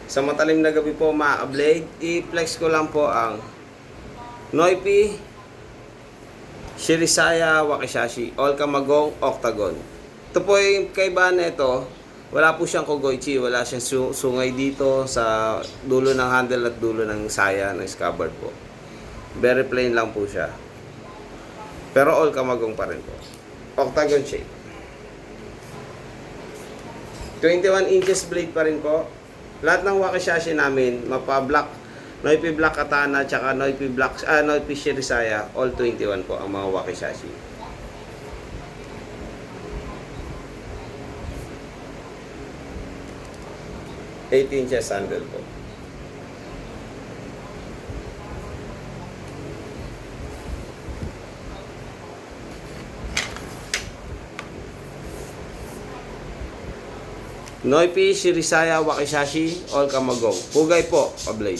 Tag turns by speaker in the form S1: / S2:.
S1: Sa matalim na gabi po mga ka-blade, i-flex ko lang po ang Noipi Shirisaya Wakizashi All Kamagong Octagon. Ito po yung kaibahan na ito, wala po siyang kogoichi, wala siyang sungay dito sa dulo ng handle at dulo ng saya ng scabbard po. Very plain lang po siya. Pero all kamagong pa rin po. Octagon shape. 21 inches blade pa rin po. Lahat ng wakizashi namin, mapa-black, Noipi Black Katana, tsaka Noipi Shirisaya, all 21 po ang mga wakizashi. Eight inches handle po. Noipi Shirisaya Wakizashi All Kamagong. Pugay po, pa-blade.